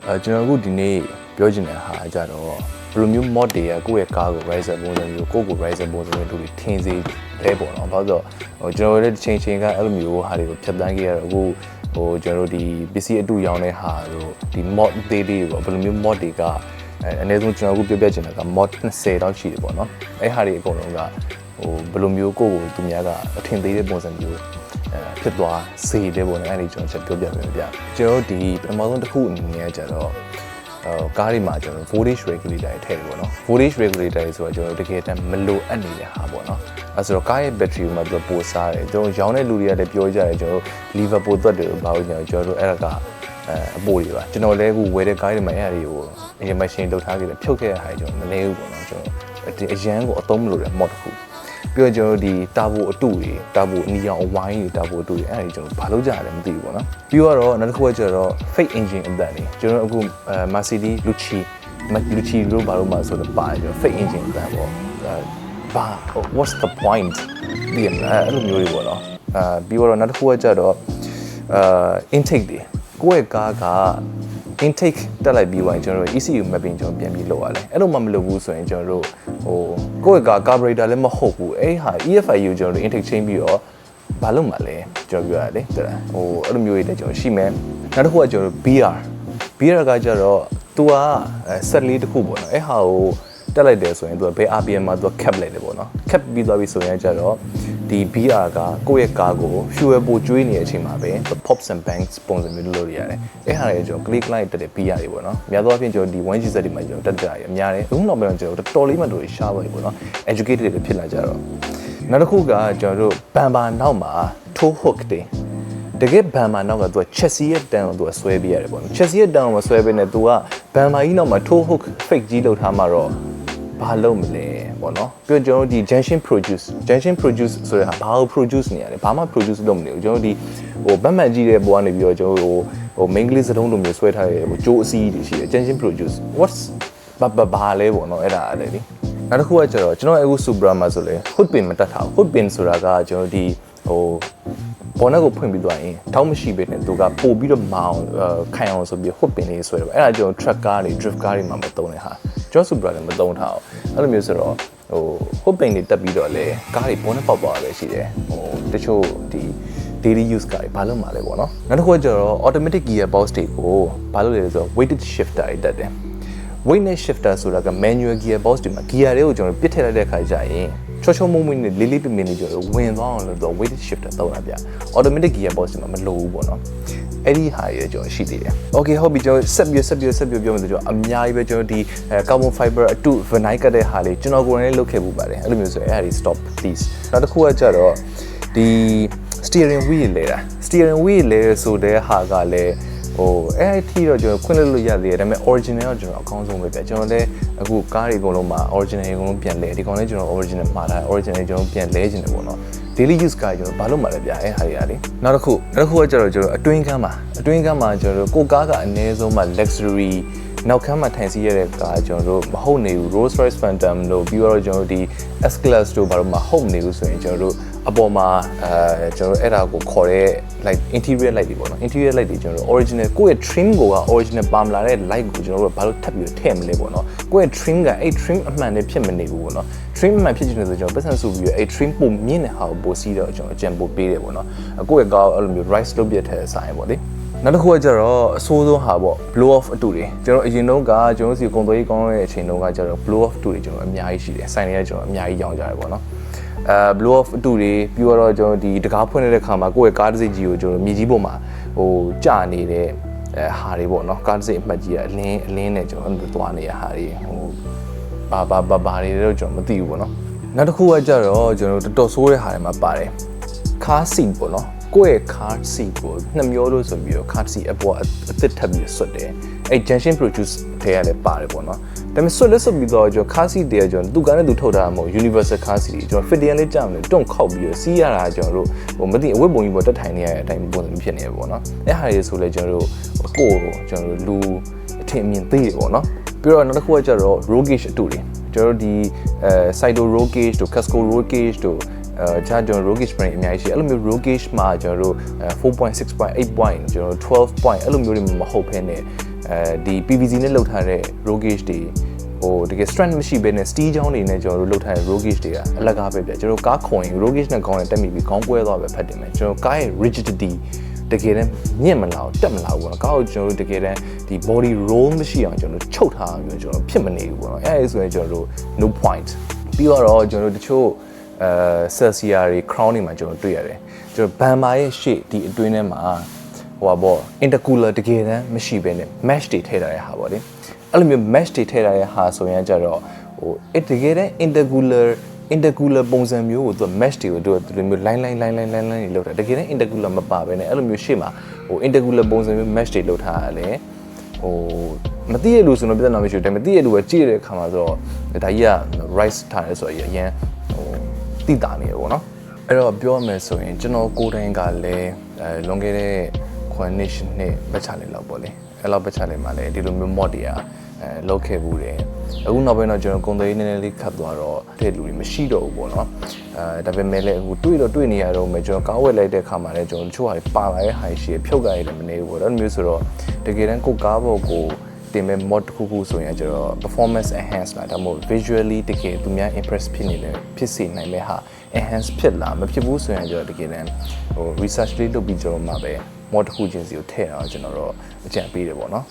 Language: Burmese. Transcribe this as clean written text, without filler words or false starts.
ကျွန်တော်အခုဒီနေ့ပြောချင်တဲ့ဟာကြတော့ဘယ်လိုမျိုး mod တွေကကိုယ့်ရဲ့ကားကို riser ပုံစံမျိုးကိုယ့်ကို riser ပုံစံမျိုးတို့ထင်စေတဲ့ပေါ့နော်။ဘာလို့ဆိုတော့ကျွန်တော်တို့ချင်းကအဲ့လိုမျိုးဟာတွေကိုဖြတ်တန်းခဲ့ရတော့အခုကျွန်တော်တို့ဒီပစ္စည်းအတူရောင်းတဲ့ဟာတို့ဒီ mod သေးလေးပေါ့ဘယ်လိုမျိုး mod တွေကအနည်းဆုံးကျွန်တော်အခုပြောပြချင်တာက mod 20တောင်ရှိတယ်ပေါ့နော်။အဲ့ဟာတွေအကုန်လုံးကဘယ်လိုမျိုးကိုယ့်ကိုသူများကအထင်သေးတဲ့ပုံစံမျိုးဖြစ်သွားစေတယ်ပေါ့နော်အဲ့ဒီကျွန်တော်ချက်ပြောပြမယ်ဗျကျွန်တော်ဒီပထမဆုံးတစ်ခုအနေနဲ့ကျတော့ကားတွေမှာကျွန်တော် voltage regulator ထည့်တယ်ပေါ့နော် voltage regulator ဆိုတော့ကျွန်တော်တကယ်တမ်းမလိုအပ်နေတဲ့ဟာပေါ့နော်အဲဆိုတော့ကားရဲ့ battery မှာသူပိုစားတယ်ကျွန်တော်ရောင်းတဲ့လူတွေကလည်းပြောကြတယ်ကျွန်တော် lever ပိုသွက်တယ်ဘာလို့ကျွန်တော်တို့အဲ့ဒါကအပိုးတွေပါကျွန်တော်လည်းအခုဝယ်တဲ့ကားတွေမှာအဲ့အရာတွေကိုအရင် machine လောက်ထားခဲ့တယ်ဖြုတ်ခဲ့တဲ့ဟာတွေကျွန်တော်မလဲဘူးပေါ့နော်ကျွန်တော်အရန်ကိုအသုံးမလို့တဲ့ mod တစ်ခုပြီးတော့ကျွန်တော်ဒီတာဘိုအတုတွေတာဘိုအနီရောင်အဝိုင်းတွေတာဘိုအတုတွေအဲ့ဒါကျွန်တော်ဘာလို့ကြားရလဲမသိဘူးပေါ့နော်ပြီးတော့နောက်တစ်ခုကကျတော့ fake engine အတန်တွေကျွန်တော်အခု Mercedes Lucci လို့ဘာလို့မှဆိုတော့ပါတယ်ကျွန်တော် fake engine အတန်ပေါ့ဘာ what's the point ဒီအဲ့လိုမျိုးတွေပေါ့နော်ပြီးတော့နောက်တစ်ခုကကျတော့intake တွေကိုယ့်ရဲ့ကားကintake တက်လိုက်ပြီးရင်ကျွန်တော်တို့ ECU mapping ကျွန်တော်ပြန်ပြီးလုပ်ရတယ်အဲ့လိုမှမလုပ်ဘူးဆိုရင်ကျွန်တော်တို့ကိုယ့်ရဲ့ carburetor လည်းမဟုတ်ဘူးအဲ့ဟာ EFI ကိုကျွန်တော်တို့ intake ချင်းပြီးတော့ဘာလုပ်မှလဲကျွန်တော်ပြောရတယ်တဲ့အဲ့လိုမျိုးတွေလည်းကျွန်တော်ရှိမယ်နောက်တစ်ခုကကျွန်တော်တို့ BR ကကျတော့ तू ကဆက်လေးတစ်ခုပေါ့နော်အဲ့ဟာကိုတက်လိုက်တယ်ဆိုရင် तू ဘယ် RPM မှာ तू cap လိုက်တယ်ပေါ့နော် cap ပြီးသွားပြီဆိုရင်ကျတော့ဒီ BR ကကိုယ့်ရဲ့ကားကို fuel ပိုကျွေးနေတဲ့အချိန်မှာပဲ pops and banks ပုံစံမျိုးလုပ်ရတယ်အဲ့ဟာတွေကျွန်တော် click line တက်တဲ့ BR တွေပေါ့နော်အများသောအားဖြင့်ကျွန်တော်ဒီ 1GZ တွေမှာကျွန်တော်တက်ကြရအများတယ်အခုနောက်ပိုင်းကျွန်တော်တော်တော်လေးမှတို့ရှားပါပြီပေါ့နော် educated တွေဖြစ်လာကြတော့နောက်တစ်ခုကကျွန်တော်တို့ bumper နောက်မှာ toe hook တွေတကယ်ဘန်မာနောက်ကသူက chassis ရဲ့တန်ကိုသူကဆွဲပေးရတယ်ပေါ့နော် chassis ရဲ့တန်ကိုဆွဲပေးနေသူကဘန်မာကြီးနောက်မှာ toe hook fake ကြီးလောက်ထားမှာတော့ဘာလုပ်မလဲပေါ့နော်ပြီးတော့ကျွန်တော်တို့ဒီ junction produce ဆိုတဲ့ဟာဘာကို produce နေရလဲဘာမှ produce လုပ်မနေဘူးကျွန်တော်တို့ဒီဘတ်မှန်ကြီးတဲ့ပေါ်ကနေပြီးတော့ကျွန်တော်တို့main ကလေးစတုံးလိုမျိုးဆွဲထားတဲ့ကြိုးအစီးတွေရှိတယ် junction produce what's ဘာလဲပေါ့နော်အဲ့ဒါအဲ့လေနောက်တစ်ခုကကျတော့ကျွန်တော်အခု Supra မှာဆိုလေ hood pin မတက်ထားဘူး hood pin ဆိုတာကကျွန်တော်ဒီပေါ်နဲ့ကိုဖွင့်ပြီးသွားရင်ထောက်မရှိပဲနဲ့သူကပို့ပြီးတော့မအောင်ခိုင်အောင်ဆိုပြီး hood pin လေးဆွဲတယ်ပေါ့အဲ့ဒါကျွန်တော် truck ကားတွေ drift ကားတွေမှာမသုံးတဲ့ဟာကျွန်တော် Supra လည်းမသုံးထားအောင်အဲ့လိုမျိုးဆိုတော့hood pin တွေတက်ပြီးတော့လေကားတွေပေါ်နဲ့ပေါက်သွားပဲရှိတယ်တချို့ဒီ daily use ကားတွေဘာလို့မှလဲပေါ့နော်နောက်တစ်ခုကကျတော့ automatic gear box တွေကိုဘာလို့လဲဆိုတော့ weighted shifter တွေတက်တယ် weighted shifter ဆိုတာက manual gear box တွေမှာ gear တွေကိုကျွန်တော်ပစ်ထည့်လိုက်တဲ့ခါကျရင်ချောမုံမနဲ့လေးလေးပင်ပင်နေကြတော့ဝင်သွားအောင်လို့တော့ weighted shifter သုံးတာဗျ automatic gear box တွေမှာမလိုဘူးပေါ့နော်အဲ့ဒီဟာတွေကျွန်တော်ရှိသေးတယ် okay ဟုတ်ပြီကျွန်တော်ဆက်ပြောမယ်ဆိုတော့အများကြီးပဲကျွန်တော်ဒီ carbon fiber အတု vinyl ကတဲ့ဟာလေးကျွန်တော်ကိုယ်တိုင်လုပ်ခဲ့မှုပါတယ်အဲ့လိုမျိုးဆိုရင်အဲ့ဒါတွေ stop please နောက်တစ်ခုကကြတော့ဒီ steering wheel လဲတာ steering wheel လဲဆိုတဲ့ဟာကလည်းအဲ့အထိတော့ကျွန်တော်ခွင့်လို့ရသေးတယ်ဒါပေမဲ့ original တော့ကျွန်တော်အကောင်းဆုံးပဲပြကျွန်တော်လည်းအခုကားတွေအကုန်လုံးမှာ original အကုန်လုံးပြန်လဲဒီကောင်လေးကျွန်တော် original မှာထား original ကျွန်တော်ပြန်လဲခြင်းတယ်ပေါ့နော် daily use ကကျွန်တော်ဘာလို့မှလဲဗျအဲ့ဟာတွေကလေနောက်တစ်ခုကကျတော့ကျွန်တော်အတွင်းကမ်းမှာကျွန်တော်ကိုကားကအနည်းဆုံးမှာ luxury နောက်ခန်းမှာထိုင်စီရတဲ့ကားကျွန်တော်တို့မဟုတ်နေဘူး Rolls Royce Phantom လို့ပြီးတော့ကျွန်တော်တို့ဒီ S-Class တို့ဘာလို့မဟုတ်နေဘူးဆိုရင်ကျွန်တော်တို့အပေါ်မှာကျွန်တော်တို့အဲ့ဒါကိုခေါ်တဲ့ like interior light တွေပေါ့နော် interior light တွေကျွန်တော်တို့ original ကိုယ့်ရဲ့ trim ကိုက original ပါမလာတဲ့ light ကိုကျွန်တော်တို့ဘာလို့ထပ်ပြီးထည့်မလဲပေါ့နော်ကိုယ့်ရဲ့ trim ကအဲ့ trim အမှန်နဲ့ဖြစ်မနေဘူးပေါ့နော် trim အမှန်ဖြစ်ချင်တယ်ဆိုကျွန်တော်ပတ်စံစုပြီးအဲ့ trim ပုံမြင့်တဲ့ဟာကိုပို့စီးတော့ကျွန်တော်အကြံပို့ပေးတယ်ပေါ့နော်ကိုယ့်ရဲ့ကားအဲ့လိုမျိုး rise လုပ်ပြတဲ့ဆိုင်ပေါ့လေနောက်တစ်ခုကကျတော့အဆိုးဆုံးဟာပေါ့ blow off အတူတွေကျွန်တော်အရင်တော့ကကျွန်တော်စီကုန်သွယ်ရေးကောင်းတဲ့အချိန်တုန်းကကျတော့ blow off အတူတွေကျွန်တော်အများကြီးရှိတယ်ဆိုင်တွေကကျွန်တော်အများကြီးရောင်းကြတယ်ပေါ့နော်blow off အတူတွေပြီးတော့ကျွန်တော်ဒီတကားဖွင့်တဲ့ခါမှာကိုယ့်ရဲ့ကားတစ်စိတ်ကြီးကိုကျွန်တော်မြေကြီးပေါ်မှာကြာနေတဲ့ဟာတွေပေါ့နော်ကားတစ်စိတ်အမှတ်ကြီးကအလင်းနဲ့ကျွန်တော်သွားနေရဟာတွေဘာတွေတော့ကျွန်တော်မသိဘူးပေါ့နော်နောက်တစ်ခုကကျတော့ကျွန်တော်တော်တော်ဆိုးတဲ့ဟာတွေမှာပါတယ် car seat ပေါ့နော်ကိုယ့်ရဲ့ car seat ကိုနှစ်မျိုးလို့ဆိုပြီးတော့ car seat အပေါ်အသစ်ထပ်ပြီးဆွတ်တယ်အဲ့ junction produce ထဲရလဲပါတယ်ပေါ့နော်ဒါပေမဲ့ဆွတ်ပြီးတော့ကျွန်တော် car seat တွေကကျွန်တော်သူကလည်းသူထုတ်တာမဟုတ် universal car seat တွေကျွန်တော် fitting လေးကြောက်နေတွန့်ခောက်ပြီးတော့စီးရတာကျွန်တော်တို့မသိအဝတ်ပုံကြီးပေါ်တက်ထိုင်နေရတဲ့အတိုင်းပုံစံဖြစ်နေရပေါ့နော်အဲ့ဟာတွေဆိုလဲကျွန်တော်တို့ကိုယ့်ကိုကျွန်တော်တို့လူအထင်အမြင်သေးတယ်ပေါ့နော်ပြီးတော့နောက်တစ်ခုကကျတော့ roll gauge အတူတွေကျွန်တော်တို့ဒီ Sido roll gauge တို့ Casco roll gauge တို့ဂျာကျွန်တော် roll gauge ပြင်အများကြီးရှိအဲ့လိုမျိုး roll gauge မှာကျွန်တော်တို့4.6.8 point ကျွန်တော်12 point အဲ့လိုမျိုးတွေမဟုတ်ဘဲနဲ့ ဒီ PVC နဲ့လုပ်ထားတဲ့ roll gauge တွေဟိုတကယ် strength မရှိဘဲနဲ့ steel ချောင်းတွေနဲ့ကျွန်တော်တို့လုပ်ထားတဲ့ roll gauge တွေကအလကားပဲပြကျွန်တော်ကားခွန်ရင် roll gauge နဲ့ခေါင်းနဲ့တက်မိပြီးခေါင်းကွဲသွားပဲဖတ်တယ်မယ်ကျွန်တော်ကားရဲ့ rigidity တကယ်တမ်းညင့်မလာဘူးတက်မလာဘူးပေါ့နော်ကားကိုကျွန်တော်တို့တကယ်တမ်းဒီ body roll မရှိအောင်ကျွန်တော်တို့ချုပ်ထားပြီးကျွန်တော်ဖြစ်မနေဘူးပေါ့နော်အဲဒါဆိုရင်ကျွန်တော်တို့ no point ပြီးတော့ကျွန်တော်တို့တချို့Celsius တွေ crown တွေမှာကျွန်တော်တွေ့ရတယ်ကျွန်တော်ဘန်မာရဲ့ရှေ့ဒီအတွင်းထဲမှာဟိုပါပေါ့ intercooler တကယ်တမ်းမရှိဘဲနဲ့ mesh တွေထည့်ထားတဲ့ဟာပေါ့လေအဲ့လိုမျိုး mesh တွေထည့်ထားတဲ့ဟာဆိုရင်ကြတော့ဟိုတကယ်တမ်း intercooler ပုံစံမျိုးကိုသူ mesh တွေကိုသူဒီလိုမျိုး line တွေလောက်တာတကယ်တမ်း intercooler မပါဘဲနဲ့အဲ့လိုမျိုးရှေ့မှာဟို intercooler ပုံစံမျိုး mesh တွေလောက်ထားရတယ်ဟိုမသိရလို့ဆိုတော့ပြဿနာမရှိဘူးဒါပေမဲ့သိရလို့ပဲကြည့်ရတဲ့အခါမှာဆိုတော့ဒါကြီးက rice ထားရဲဆိုတော့အရင်ဟိုတိတာနေရပေါ့နော်အဲ့တော့ပြောရမယ်ဆိုရင်ကျွန်တော်ကိုယ်တိုင်ကလည်းလွန်ခဲ့တဲ့9နှစ်ပတ်ချာလေးလောက်ပေါ့လေအဲ့လောက်ပတ်ချာလေးမှာလည်းဒီလိုမျိုး mod တွေကလောက်ခဲ့ဘူးတယ်အခုနောက်ပိုင်းတော့ကျွန်တော်ကုန်သွယ်ရေးနည်းနည်းလေးခတ်သွားတော့တဲ့လူတွေမရှိတော့ဘူးပေါ့နော်ဒါပေမဲ့လည်းအခုတွေ့နေရတော့မယ်ကျွန်တော်ကားဝယ်လိုက်တဲ့ခါမှာလည်းကျွန်တော်တချို့ဟာပါလာတဲ့ဟာရှိဖြုတ်ကြရတယ်မနေဘူးပေါ့ဒါမျိုးဆိုတော့တကယ်တမ်းကိုကားပေါ်ကိုတင်မဲ့ mod တစ်ခုဆိုရင်ကျွန်တော် performance enhance လာဒါမှမဟုတ် visually တကယ်သူများ impress ဖြစ်နေတယ်ဖြစ်စေနိုင်မဲ့ဟာ enhance ဖြစ်လာမဖြစ်ဘူးဆိုရင်ကျွန်တော်တကယ်တမ်းဟို research လေးလုပ်ပြီးကျွန်တော်မှပဲ mod တစ်ခုချင်းစီကိုထည့်အောင်ကျွန်တော်တော့အကြံပေးတယ်ပေါ့နော်